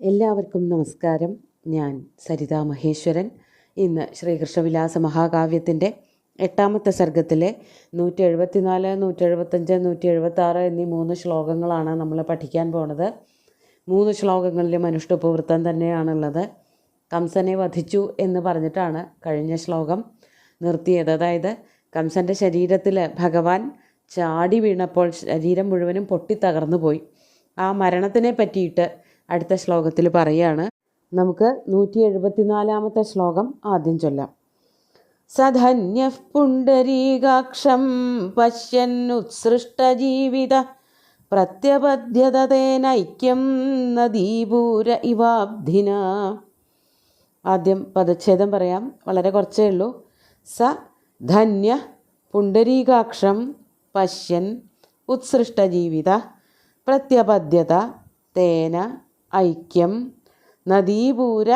എല്ലാവർക്കും നമസ്കാരം. ഞാൻ സരിത മഹേശ്വരൻ. ഇന്ന് ശ്രീകൃഷ്ണവിലാസ മഹാകാവ്യത്തിൻ്റെ 8ാമത്തെ സർഗത്തിലെ 174, 175, 176 എന്നീ 3 ശ്ലോകങ്ങളാണ് നമ്മൾ പഠിക്കാൻ പോണത്. 3 ശ്ലോകങ്ങളിലും അനുഷ്ഠുപവൃത്തം തന്നെയാണുള്ളത്. കംസനെ വധിച്ചു എന്ന് പറഞ്ഞിട്ടാണ് കഴിഞ്ഞ ശ്ലോകം നിർത്തിയത്. അതായത് കംസൻ്റെ ശരീരത്തിൽ ഭഗവാൻ ചാടി വീണപ്പോൾ ശരീരം മുഴുവനും പൊട്ടിത്തകർന്നു പോയി. ആ മരണത്തിനെ പറ്റിയിട്ട് അടുത്ത ശ്ലോകത്തിൽ പറയുകയാണ്. നമുക്ക് 174ാമത്തെ ശ്ലോകം ആദ്യം ചൊല്ലാം. സധന്യഃ പുണ്ഡരീകാക്ഷം പശ്യന്നുത്സൃഷ്ടജീവിത പ്രത്യപദ്യത തേനൈക്യം നദീപൂര ഇവാബ്ധിന. ആദ്യം പദച്ഛേദം പറയാം, വളരെ കുറച്ചേ ഉള്ളൂ. സ ധന്യ പുണ്ഡരീകാക്ഷം പശ്യൻ ഉത്സൃഷ്ടജീവിത പ്രത്യപദ്യത തേന ഐക്യം നദീപൂര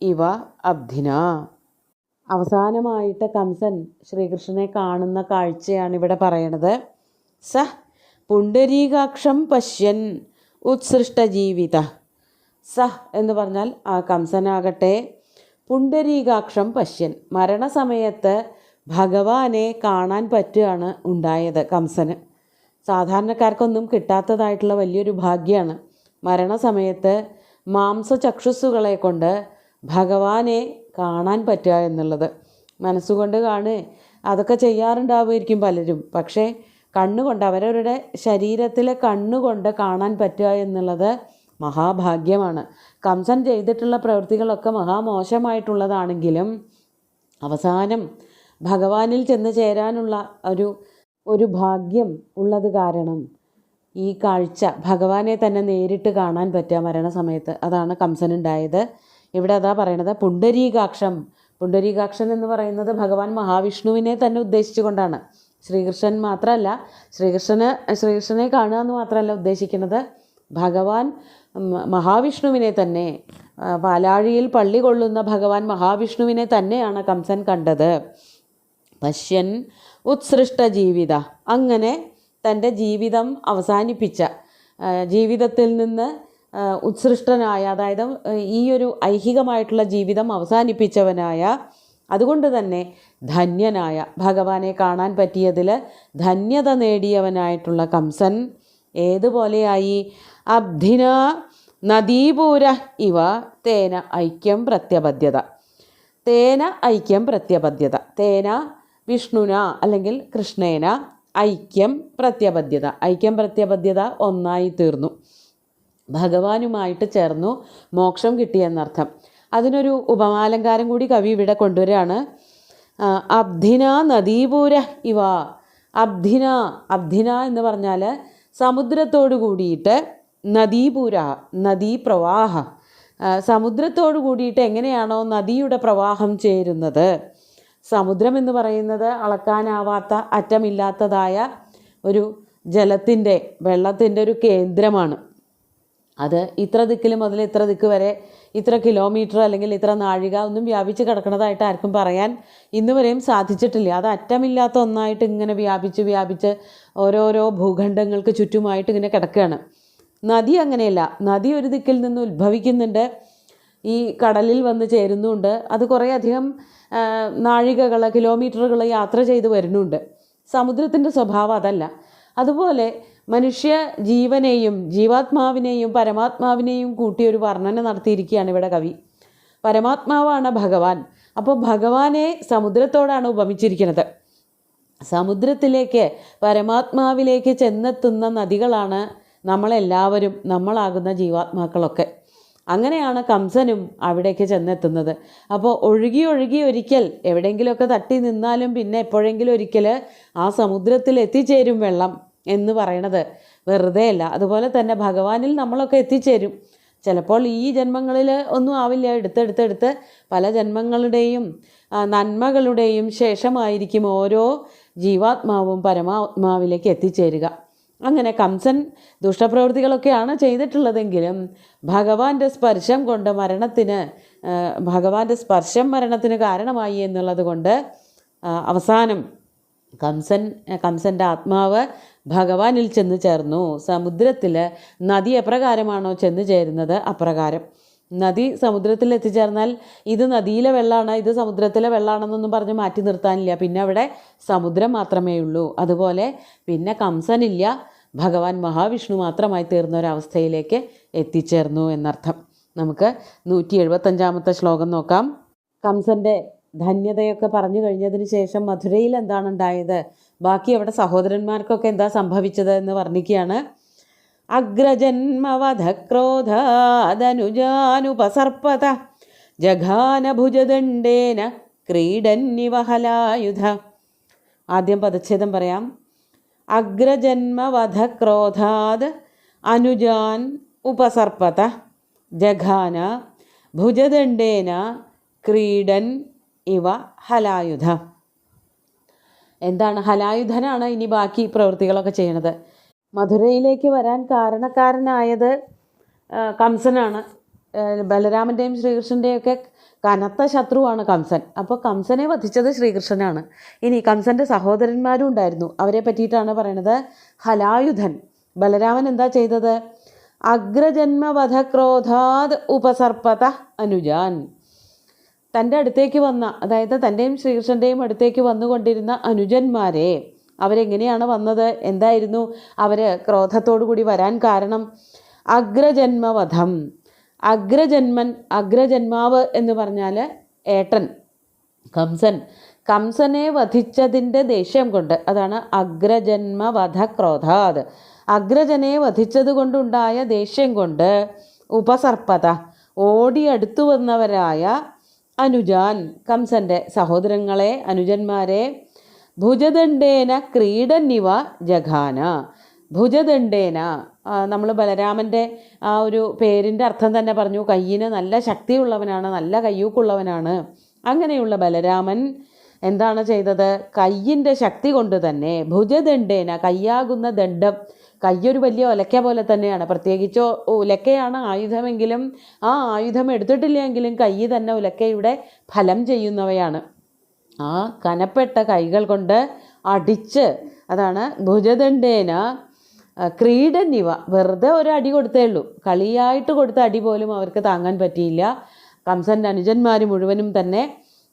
ഇവ അബ്ധിന. അവസാനമായിട്ട് കംസൻ ശ്രീകൃഷ്ണനെ കാണുന്ന കാഴ്ചയാണ് ഇവിടെ പറയണത്. സ പുണ്ഡരീകാക്ഷം പശ്യൻ ഉത്സൃഷ്ടജീവിത. സ എന്ന് പറഞ്ഞാൽ ആ കംസനാകട്ടെ പുണ്ഡരീകാക്ഷം പശ്യൻ, മരണസമയത്ത് ഭഗവാനെ കാണാൻ പറ്റുകയാണ് ഉണ്ടായത് കംസന്. സാധാരണക്കാർക്കൊന്നും കിട്ടാത്തതായിട്ടുള്ള വലിയൊരു ഭാഗ്യമാണ് മരണസമയത്ത് മാംസചക്ഷുസ്സുകളെ കൊണ്ട് ഭഗവാനെ കാണാൻ പറ്റുക എന്നുള്ളത്. മനസ്സുകൊണ്ട് കാണുക അതൊക്കെ ചെയ്യാറുണ്ടാവുമായിരിക്കും പലരും. പക്ഷേ കണ്ണുകൊണ്ട്, അവരവരുടെ ശരീരത്തിലെ കണ്ണുകൊണ്ട് കാണാൻ പറ്റുക എന്നുള്ളത് മഹാഭാഗ്യമാണ്. കംസൻ ചെയ്തിട്ടുള്ള പ്രവൃത്തികളൊക്കെ മഹാമോശമായിട്ടുള്ളതാണെങ്കിലും അവസാനം ഭഗവാനിൽ ചെന്ന് ചേരാനുള്ള ഒരു ഭാഗ്യം ഉള്ളത് കാരണം ഈ കാഴ്ച ഭഗവാനെ തന്നെ നേരിട്ട് കാണാൻ പറ്റുക മരണസമയത്ത്, അതാണ് കംസനുണ്ടായത്. ഇവിടെ അതാ പറയണത്. പുണ്ഡരീകാക്ഷം, പുണ്ഡരീകാക്ഷൻ എന്ന് പറയുന്നത് ഭഗവാൻ മഹാവിഷ്ണുവിനെ തന്നെ ഉദ്ദേശിച്ചുകൊണ്ടാണ്. ശ്രീകൃഷ്ണൻ മാത്രമല്ല, ശ്രീകൃഷ്ണനെ കാണുക എന്ന് മാത്രമല്ല ഉദ്ദേശിക്കുന്നത്, ഭഗവാൻ മഹാവിഷ്ണുവിനെ തന്നെ, പാലാഴിയിൽ പള്ളി കൊള്ളുന്ന ഭഗവാൻ മഹാവിഷ്ണുവിനെ തന്നെയാണ് കംസൻ കണ്ടത്. പശ്യൻ ഉത്സൃഷ്ട ജീവിത, അങ്ങനെ തൻ്റെ ജീവിതം അവസാനിപ്പിച്ച, ജീവിതത്തിൽ നിന്ന് ഉത്സൃഷ്ടനായ, അതായത് ഈ ഒരു ഐഹികമായിട്ടുള്ള ജീവിതം അവസാനിപ്പിച്ചവനായ, അതുകൊണ്ട് തന്നെ ധന്യനായ, ഭഗവാനെ കാണാൻ പറ്റിയതിൽ ധന്യത നേടിയവനായിട്ടുള്ള കംസൻ ഏതുപോലെയായി? അബ്ധിന നദീപൂര ഇവ തേന ഐക്യം പ്രത്യപദ്യത. തേന ഐക്യം പ്രത്യപദ്യത, തേന വിഷ്ണുന അല്ലെങ്കിൽ കൃഷ്ണേന ഐക്യം പ്രത്യപദ്യത, ഐക്യം പ്രത്യപദ്യത ഒന്നായി തീർന്നു, ഭഗവാനുമായിട്ട് ചേർന്നു, മോക്ഷം കിട്ടിയെന്നർത്ഥം. അതിനൊരു ഉപമാലങ്കാരം കൂടി കവി ഇവിടെ കൊണ്ടുവരികയാണ്. അബ്ധിന നദീപൂര ഇവ. അബ്ധിന, അബ്ധിന എന്ന് പറഞ്ഞാൽ സമുദ്രത്തോടു കൂടിയിട്ട്, നദീപൂര നദീപ്രവാഹ, സമുദ്രത്തോടു കൂടിയിട്ട് എങ്ങനെയാണോ നദിയുടെ പ്രവാഹം ചേരുന്നത്. സമുദ്രം എന്ന് പറയുന്നത് അളക്കാനാവാത്ത, അറ്റമില്ലാത്തതായ ഒരു ജലത്തിൻ്റെ, വെള്ളത്തിൻ്റെ ഒരു കേന്ദ്രമാണ്. അത് ഇത്ര ദിക്കിൽ മുതൽ ഇത്ര ദിക്ക് വരെ ഇത്ര കിലോമീറ്റർ അല്ലെങ്കിൽ ഇത്ര നാഴിക ഒന്നും വ്യാപിച്ച് കിടക്കുന്നതായിട്ട് ആർക്കും പറയാൻ ഇന്ന് വരെയും സാധിച്ചിട്ടില്ല. അത് അറ്റമില്ലാത്ത ഒന്നായിട്ട് ഇങ്ങനെ വ്യാപിച്ച് ഓരോരോ ഭൂഖണ്ഡങ്ങൾക്ക് ചുറ്റുമായിട്ട് ഇങ്ങനെ കിടക്കുകയാണ്. നദി അങ്ങനെയല്ല. നദി ഒരു ദിക്കിൽ നിന്ന് ഉത്ഭവിക്കുന്നുണ്ട്, ഈ കടലിൽ വന്ന് ചേരുന്നുണ്ട്, അത് കുറേയധികം നാഴികകൾ, കിലോമീറ്ററുകൾ യാത്ര ചെയ്ത് വരുന്നുണ്ട്. സമുദ്രത്തിൻ്റെ സ്വഭാവം അതല്ല. അതുപോലെ മനുഷ്യ ജീവനെയും ജീവാത്മാവിനെയും പരമാത്മാവിനെയും കൂട്ടിയൊരു വർണ്ണന നടത്തിയിരിക്കുകയാണ് ഇവിടെ കവി. പരമാത്മാവാണ് ഭഗവാൻ. അപ്പോൾ ഭഗവാനെ സമുദ്രത്തോടാണ് ഉപമിച്ചിരിക്കുന്നത്. സമുദ്രത്തിലേക്ക്, പരമാത്മാവിലേക്ക് ചെന്നെത്തുന്ന നദികളാണ് നമ്മളെല്ലാവരും, നമ്മളാകുന്ന ജീവാത്മാക്കളൊക്കെ. അങ്ങനെയാണ് കംസനും അവിടേക്ക് ചെന്നെത്തുന്നത്. അപ്പോൾ ഒഴുകി ഒരിക്കൽ എവിടെയെങ്കിലുമൊക്കെ തട്ടി നിന്നാലും പിന്നെ എപ്പോഴെങ്കിലും ഒരിക്കൽ ആ സമുദ്രത്തിൽ എത്തിച്ചേരും വെള്ളം എന്ന് പറയണത് വെറുതെ അല്ല. അതുപോലെ തന്നെ ഭഗവാനിൽ നമ്മളൊക്കെ എത്തിച്ചേരും. ചിലപ്പോൾ ഈ ജന്മങ്ങളിൽ ഒന്നും ആവില്ല, എടുത്തെടുത്ത് പല ജന്മങ്ങളുടെയും നന്മകളുടെയും ശേഷമായിരിക്കും ഓരോ ജീവാത്മാവും പരമാത്മാവിലേക്ക് എത്തിച്ചേരുക. അങ്ങനെ കംസൻ ദുഷ്ടപ്രവൃത്തികളൊക്കെയാണ് ചെയ്തിട്ടുള്ളതെങ്കിലും ഭഗവാന്റെ സ്പർശം കൊണ്ട് ഭഗവാന്റെ സ്പർശം മരണത്തിന് കാരണമായി എന്നുള്ളത് കൊണ്ട് അവസാനം കംസൻ്റെ ആത്മാവ് ഭഗവാനിൽ ചെന്ന് ചേർന്നു. സമുദ്രത്തിൽ നദി എപ്രകാരമാണോ ചെന്ന് ചേരുന്നത് അപ്രകാരം. നദി സമുദ്രത്തിൽ എത്തിച്ചേർന്നാൽ ഇത് നദിയിലെ വെള്ളമാണ്, ഇത് സമുദ്രത്തിലെ വെള്ളമാണെന്നൊന്നും പറഞ്ഞ് മാറ്റി നിർത്താനില്ല. പിന്നെ അവിടെ സമുദ്രം മാത്രമേ ഉള്ളൂ. അതുപോലെ പിന്നെ കംസനില്ല, ഭഗവാൻ മഹാവിഷ്ണു മാത്രമായി തീർന്ന ഒരവസ്ഥയിലേക്ക് എത്തിച്ചേർന്നു എന്നർത്ഥം. നമുക്ക് 175 ശ്ലോകം നോക്കാം. കംസൻ്റെ ധന്യതയൊക്കെ പറഞ്ഞു കഴിഞ്ഞതിന് ശേഷം മധുരയിൽ എന്താണ് ഉണ്ടായത്, ബാക്കി അവിടെ സഹോദരന്മാർക്കൊക്കെ എന്താ സംഭവിച്ചത് എന്ന് വർണ്ണിക്കുകയാണ്. അഗ്രജന്മവധക്രോധാദനുജാനുപസർപ്പത ജഘാനഭുജദണ്ഡേന ക്രീഡന്നിവഹലായുധ. ആദ്യം പദച്ഛേദം പറയാം. അഗ്രജന്മവധക്രോധാദ് അനുജാൻ ഉപസർപ്പത ജഘാന ഭുജദണ്ഡേന ക്രീഡൻ ഇവ ഹലായുധ. എന്താണ്? ഹലായുധനാണ് ഇനി ബാക്കി പ്രവൃത്തികളൊക്കെ ചെയ്യണത്. മധുരയിലേക്ക് വരാൻ കാരണക്കാരനായത് കംസനാണ്. ബലരാമൻ്റെയും ശ്രീകൃഷ്ണൻ്റെയൊക്കെ കനത്ത ശത്രുവാണ് കംസൻ. അപ്പോൾ കംസനെ വധിച്ചത് ശ്രീകൃഷ്ണനാണ്. ഇനി കംസൻ്റെ സഹോദരന്മാരും ഉണ്ടായിരുന്നു, അവരെ പറ്റിയിട്ടാണ് പറയണത്. ഹലായുധൻ ബലരാമൻ എന്താ ചെയ്തത്? അഗ്രജന്മവധക്രോധാത് ഉപസർപ്പത അനുജാൻ. തൻ്റെ അടുത്തേക്ക് വന്ന, അതായത് തൻ്റെയും ശ്രീകൃഷ്ണൻ്റെയും അടുത്തേക്ക് വന്നുകൊണ്ടിരുന്ന അനുജന്മാരെ, അവരെങ്ങനെയാണ് വന്നത്, എന്തായിരുന്നു അവർ ക്രോധത്തോടു കൂടി വരാൻ കാരണം? അഗ്രജന്മവധം. അഗ്രജന്മാവ് എന്ന് പറഞ്ഞാൽ ഏട്ടൻ കംസനെ വധിച്ചതിൻ്റെ ദേഷ്യം കൊണ്ട്, അതാണ് അഗ്രജന്മവധക്രോധാത്. അഗ്രജനെ വധിച്ചത് കൊണ്ടുണ്ടായ ദേഷ്യം കൊണ്ട് ഉപസർപ്പത ഓടിയടുത്തു വന്നവരായ അനുജാൻ, കംസൻ്റെ സഹോദരങ്ങളെ, അനുജന്മാരെ, ഭുജദണ്ഡേന ക്രീഡന്നിവ ജഘാന. ഭുജദണ്ഡേന, നമ്മൾ ബലരാമൻ്റെ ആ ഒരു പേരിൻ്റെ അർത്ഥം തന്നെ പറഞ്ഞു, കയ്യിന് നല്ല ശക്തിയുള്ളവനാണ്, നല്ല കയ്യൂക്കുള്ളവനാണ്. അങ്ങനെയുള്ള ബലരാമൻ എന്താണ് ചെയ്തത്? കയ്യിൻ്റെ ശക്തി കൊണ്ട് തന്നെ ഭുജദണ്ഡേന, കയ്യാകുന്ന ദണ്ഡം, കയ്യൊരു വലിയ ഒലക്ക പോലെ തന്നെയാണ്. പ്രത്യേകിച്ച് ഉലക്കയാണ് ആയുധമെങ്കിലും ആ ആയുധം എടുത്തിട്ടില്ലെങ്കിലും കൈ തന്നെ ഉലക്കയുടെ ഫലം ചെയ്യുന്നവയാണ്. ആ കനപ്പെട്ട കൈകൾ കൊണ്ട് അടിച്ച്, അതാണ് ഭുജദണ്ഡേന ക്രീഡന്നിവ. വെറുതെ ഒരു അടി കൊടുത്തേ ഉള്ളൂ, കളിയായിട്ട് കൊടുത്ത അടി പോലും അവർക്ക് താങ്ങാൻ പറ്റിയില്ല. കംസൻ്റെ അനുജന്മാർ മുഴുവനും തന്നെ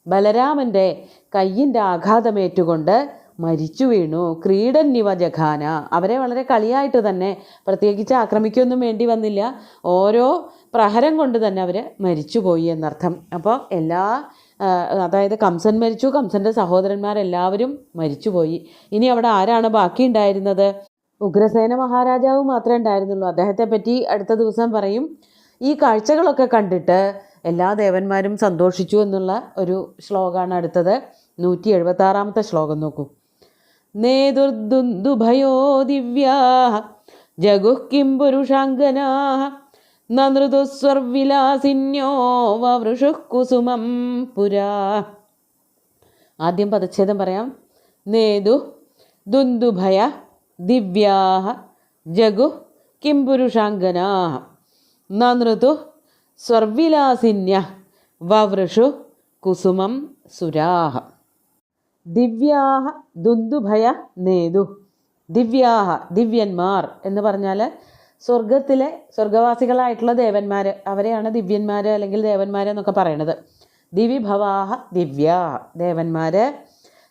ബലരാമൻ്റെ കയ്യിൻ്റെ ആഘാതമേറ്റുകൊണ്ട് മരിച്ചു വീണു. ക്രീഡന്നിവ ജഘാന. അവരെ വളരെ കളിയായിട്ട് തന്നെ, പ്രത്യേകിച്ച് ആക്രമിക്കൊന്നും വേണ്ടി വന്നില്ല, ഓരോ പ്രഹരം കൊണ്ട് തന്നെ അവർ മരിച്ചുപോയി എന്നർത്ഥം. അപ്പോൾ അതായത് കംസൻ മരിച്ചു, കംസൻ്റെ സഹോദരന്മാരെല്ലാവരും മരിച്ചുപോയി. ഇനി അവിടെ ആരാണ് ബാക്കി ഉണ്ടായിരുന്നത്? ഉഗ്രസേന മഹാരാജാവ് മാത്രമേ ഉണ്ടായിരുന്നുള്ളൂ. അദ്ദേഹത്തെ പറ്റി അടുത്ത ദിവസം പറയും. ഈ കാഴ്ചകളൊക്കെ കണ്ടിട്ട് എല്ലാ ദേവന്മാരും സന്തോഷിച്ചു എന്നുള്ള ഒരു ശ്ലോകമാണ് അടുത്തത്. 176 ശ്ലോകം നോക്കൂ. നേതുർദുന്ദുഭയോ ദിവ്യാ ജഗുഃ കിം പുരുഷാംഗനാ നൃതുസ്വർവിലാസിന്യോ വവൃഷുഃ കുസുമം പുരാ. ആദ്യം പദച്ഛേദം പറയാം. നേതു ദുന്ദുഭയ ദിവ്യാ ജഗുഃ കിം പുരുഷാംഗനാ നൃതു സ്വർവിലാസിന്യ വവൃഷു കുസുമം സുരാഹ. ദിവ്യാഹ ദുന്ദുഭയ നേതു. ദിവ്യാഹ, ദിവ്യന്മാർ എന്ന് പറഞ്ഞാൽ സ്വർഗവാസികളായിട്ടുള്ള ദേവന്മാർ, അവരെയാണ് ദിവ്യന്മാർ അല്ലെങ്കിൽ ദേവന്മാരെന്നൊക്കെ പറയണത്. ദിവിഭവാഹ ദിവ്യാ, ദേവന്മാർ.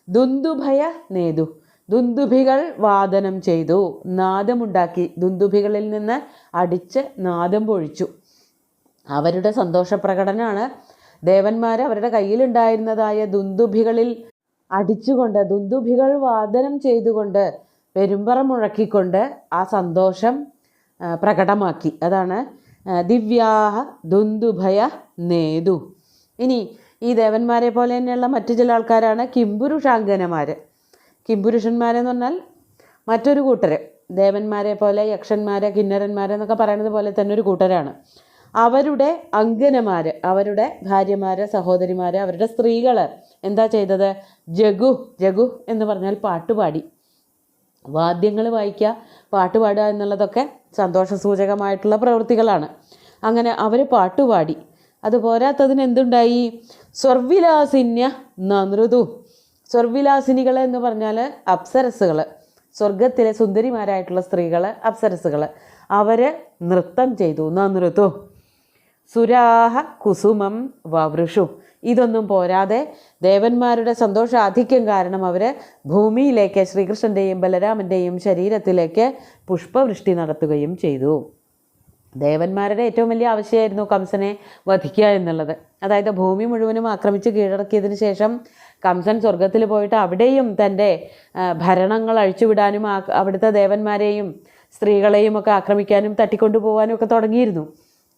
ദുന്ദുഭയ നേതു, ദുന്ദുഭികൾ വാദനം ചെയ്തു, നാദമുണ്ടാക്കി, ദുന്ദുഭികളിൽ നിന്ന് അടിച്ച് നാദം പൊഴിച്ചു. അവരുടെ സന്തോഷപ്രകടനമാണ്. ദേവന്മാർ അവരുടെ കയ്യിലുണ്ടായിരുന്നതായ ദുന്ദുഭികളിൽ അടിച്ചുകൊണ്ട്, ദുന്ദുഭികൾ വാദനം ചെയ്തുകൊണ്ട്, പെരുമ്പറ മുഴക്കിക്കൊണ്ട് ആ സന്തോഷം പ്രകടമാക്കി. അതാണ് ദിവ്യാഹ ദുന്ദുഭയ നേതു. ഇനി ഈ ദേവന്മാരെ പോലെ തന്നെയുള്ള മറ്റു ചില ആൾക്കാരാണ് കിംപുരുഷാംഗനമാർ. കിംപുരുഷന്മാരെന്ന് പറഞ്ഞാൽ മറ്റൊരു കൂട്ടർ, ദേവന്മാരെ പോലെ യക്ഷന്മാർ, കിന്നരന്മാരെന്നൊക്കെ പറയുന്നത് പോലെ തന്നെ ഒരു കൂട്ടരാണ്. അവരുടെ അങ്കനമാർ, അവരുടെ ഭാര്യമാർ, സഹോദരിമാർ, അവരുടെ സ്ത്രീകൾ എന്താ ചെയ്തത്? ജഗു എന്ന് പറഞ്ഞാൽ പാട്ടുപാടി. വാദ്യങ്ങൾ വായിക്കുക, പാട്ടുപാടുക എന്നുള്ളതൊക്കെ സന്തോഷസൂചകമായിട്ടുള്ള പ്രവൃത്തികളാണ്. അങ്ങനെ അവർ പാട്ടുപാടി. അതുപോരാത്തതിന് എന്തുണ്ടായി? സ്വർവിലാസിന്യ നൃതു, സ്വർവിലാസിനികൾ എന്ന് പറഞ്ഞാൽ അപ്സരസ്സുകൾ, സ്വർഗത്തിലെ സുന്ദരിമാരായിട്ടുള്ള സ്ത്രീകൾ, അപ്സരസ്സുകൾ. അവർ നൃത്തം ചെയ്തു. നൃതു സുരാഹ കുസുമം വവൃഷു. ഇതൊന്നും പോരാതെ ദേവന്മാരുടെ സന്തോഷാധിക്യം കാരണം അവർ ഭൂമിയിലേക്ക് ശ്രീകൃഷ്ണൻ്റെയും ബലരാമൻ്റെയും ശരീരത്തിലേക്ക് പുഷ്പവൃഷ്ടി നടത്തുകയും ചെയ്തു. ദേവന്മാരുടെ ഏറ്റവും വലിയ ആവശ്യമായിരുന്നു കംസനെ വധിക്കുക എന്നുള്ളത്. അതായത് ഭൂമി മുഴുവനും ആക്രമിച്ച് കീഴടക്കിയതിന് ശേഷം കംസൻ സ്വർഗത്തിൽ പോയിട്ട് അവിടെയും തൻ്റെ ഭരണങ്ങൾ അഴിച്ചുവിടാനും അവിടുത്തെ ദേവന്മാരെയും സ്ത്രീകളെയും ഒക്കെ ആക്രമിക്കാനും തട്ടിക്കൊണ്ടു പോകാനും ഒക്കെ തുടങ്ങിയിരുന്നു.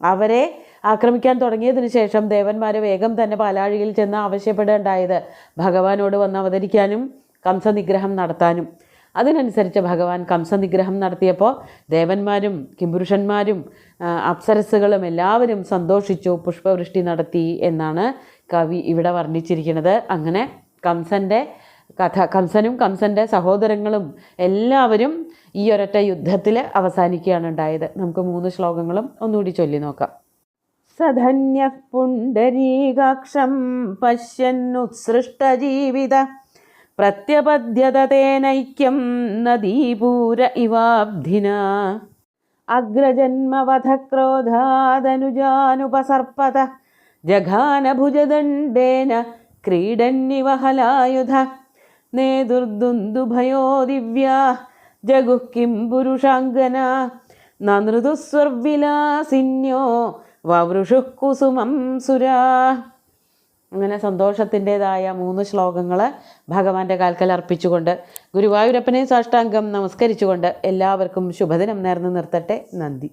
അവരെ ആക്രമിക്കാൻ തുടങ്ങിയതിന് ശേഷം ദേവന്മാർ വേഗം തന്നെ പാലാഴിയിൽ ചെന്ന് ആവശ്യപ്പെടുകയുണ്ടായത് ഭഗവാനോട് വന്ന് അവതരിക്കാനും കംസനിഗ്രഹം നടത്താനും. അതിനനുസരിച്ച് ഭഗവാൻ കംസനിഗ്രഹം നടത്തിയപ്പോൾ ദേവന്മാരും കിംപുരുഷന്മാരും അപ്സരസ്സുകളും എല്ലാവരും സന്തോഷിച്ചു, പുഷ്പവൃഷ്ടി നടത്തി എന്നാണ് കവി ഇവിടെ വർണ്ണിച്ചിരിക്കുന്നത്. അങ്ങനെ കംസൻ്റെ കഥ, കംസനും കംസൻ്റെ സഹോദരങ്ങളും എല്ലാവരും ഈ ഒരൊറ്റ യുദ്ധത്തിൽ അവസാനിക്കുകയാണ് ഉണ്ടായത്. നമുക്ക് 3 ശ്ലോകങ്ങളും ഒന്നുകൂടി ചൊല്ലി നോക്കാം. സധന്യ പുണ്ടരീകാക്ഷം പശ്യന്നുത്സൃഷ്ടജീവിത പ്രത്യപദ്യത തേനൈക്യം നദീപൂര ഇവാബ്ധിന അഗ്രജന്മവധക്രോധാദനുജാനുപസർപ്പത ജഘാനഭുജദണ്ഡേന ക്രീഡന്നിവ ഹലായുധ നേതുർദുന്ദുഭയോ ദിവ്യാ ജഗുഃ കിം പുരുഷാംഗന നനൃതുസ്വർവിലാസിന്യോ വവൃഷുഃ കുസുമം സുരാ. അങ്ങനെ സന്തോഷത്തിൻ്റെതായ 3 ശ്ലോകങ്ങൾ ഭഗവാന്റെ കാൽക്കൽ അർപ്പിച്ചുകൊണ്ട് ഗുരുവായൂരപ്പനെ സാഷ്ടാംഗം നമസ്കരിച്ചുകൊണ്ട് എല്ലാവർക്കും ശുഭദിനം നേർന്നു നിർത്തട്ടെ. നന്ദി.